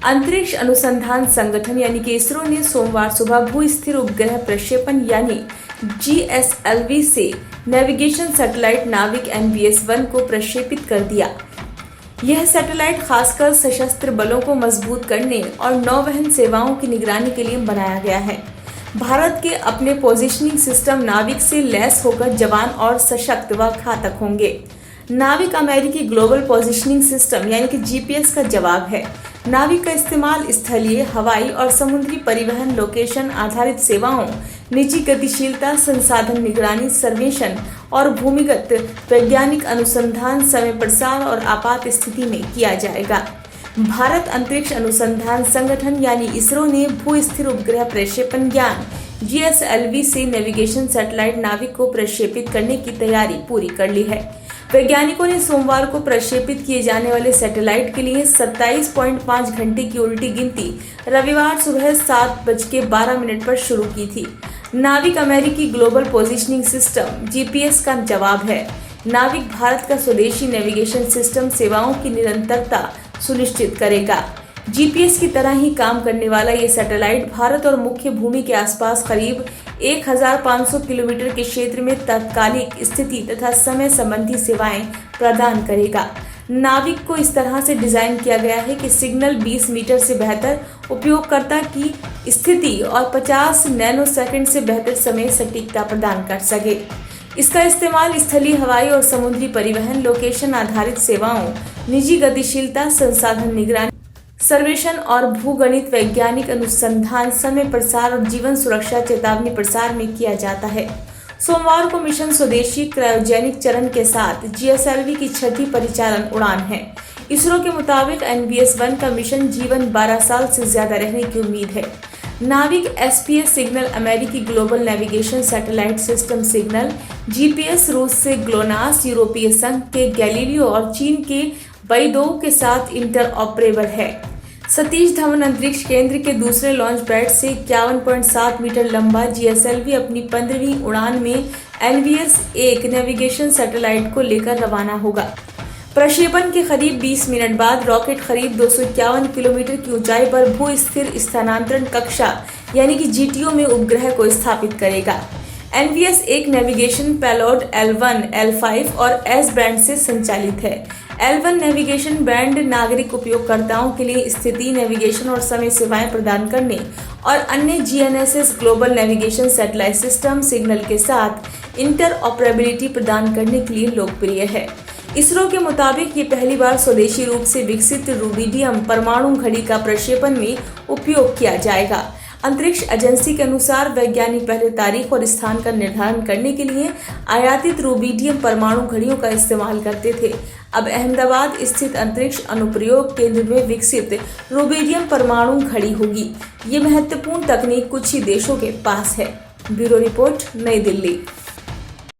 अंतरिक्ष अनुसंधान संगठन यानी कि इसरो ने सोमवार सुबह भू स्थिर उपग्रह प्रक्षेपण यानी GSLV से नेविगेशन सैटेलाइट नाविक NVS-1 को प्रक्षेपित कर दिया। यह सैटेलाइट खासकर सशस्त्र बलों को मजबूत करने और नौवहन सेवाओं की निगरानी के लिए बनाया गया है। भारत के अपने पोजिशनिंग सिस्टम नाविक से लैस होकर जवान और सशक्त व घातक होंगे। नाविक अमेरिकी ग्लोबल पोजिशनिंग सिस्टम यानी कि GPS का जवाब है। नाविक का इस्तेमाल स्थलीय, हवाई और समुद्री परिवहन, लोकेशन आधारित सेवाओं, निजी गतिशीलता, संसाधन निगरानी, सर्वेक्षण और भूमिगत वैज्ञानिक अनुसंधान, समय प्रसार और आपात स्थिति में किया जाएगा। भारत अंतरिक्ष अनुसंधान संगठन यानी इसरो ने भू स्थिर उपग्रह प्रक्षेपण यान GSLV से नेविगेशन सैटेलाइट नाविक को प्रक्षेपित करने की तैयारी पूरी कर ली है। वैज्ञानिकों ने सोमवार को प्रक्षेपित किए जाने वाले सैटेलाइट के लिए 27.5 घंटे की उल्टी गिनती रविवार सुबह 7:12 पर शुरू की थी। नाविक अमेरिकी ग्लोबल पोजिशनिंग सिस्टम GPS का जवाब है। नाविक भारत का स्वदेशी नेविगेशन सिस्टम सेवाओं की निरंतरता सुनिश्चित करेगा। GPS की तरह ही काम करने वाला ये सैटेलाइट भारत और मुख्य भूमि के आसपास करीब 1500 किलोमीटर के क्षेत्र में तात्कालिक स्थिति तथा समय संबंधी सेवाएं प्रदान करेगा। नाविक को इस तरह से डिजाइन किया गया है कि सिग्नल 20 मीटर से बेहतर, उपयोगकर्ता की स्थिति और 50 नैनोसेकंड से बेहतर समय सटीकता प्रदान कर सके। इसका इस्तेमाल स्थलीय, हवाई और समुद्री परिवहन, लोकेशन आधारित सेवाओं, निजी गतिशीलता, संसाधन निगरानी, सर्वेक्षण और भूगणित वैज्ञानिक अनुसंधान, समय प्रसार और जीवन सुरक्षा चेतावनी प्रसार में किया जाता है। सोमवार को मिशन स्वदेशी क्रायोजेनिक चरण के साथ GSLV की छठी परिचालन उड़ान है। इसरो के मुताबिक NVS-1 का मिशन जीवन 12 साल से ज्यादा रहने की उम्मीद है। नाविक SPS सिग्नल अमेरिकी global navigation satellite system signal, GPS रूस से ग्लोनास, यूरोपीय संघ के गैलीलियो और चीन के बैइडो के साथ इंटरऑपरेबल है। सतीश धवन अंतरिक्ष केंद्र के दूसरे लॉन्च पैड से 51.7 मीटर लंबा GSLV अपनी 15वीं उड़ान में NVS-1 नेविगेशन सैटेलाइट को लेकर रवाना होगा। प्रक्षेपण के करीब 20 मिनट बाद रॉकेट करीब 251 किलोमीटर की ऊंचाई पर भू स्थिर स्थानांतरण कक्षा यानी कि GTO में उपग्रह को स्थापित करेगा। NVS-1 navigation payload L1, L5 और S बैंड से संचालित है। L1 नेविगेशन बैंड नागरिक उपयोगकर्ताओं के लिए स्थिति, नेविगेशन और समय सेवाएं प्रदान करने और अन्य GNSS global navigation satellite system signal के साथ इंटरऑपरेबिलिटी प्रदान करने के लिए लोकप्रिय है। इसरो के मुताबिक ये पहली बार स्वदेशी रूप से विकसित रूबिडियम परमाणु घड़ी का प्रक्षेपण में उपयोग किया जाएगा। अंतरिक्ष एजेंसी के अनुसार वैज्ञानिक पहले तारीख और स्थान का निर्धारण करने के लिए आयातित रूबिडियम परमाणु घड़ियों का इस्तेमाल करते थे। अब अहमदाबाद स्थित अंतरिक्ष अनुप्रयोग केंद्र में विकसित रूबिडियम परमाणु घड़ी होगी। ये महत्वपूर्ण तकनीक कुछ ही देशों के पास है। ब्यूरो रिपोर्ट, नई दिल्ली।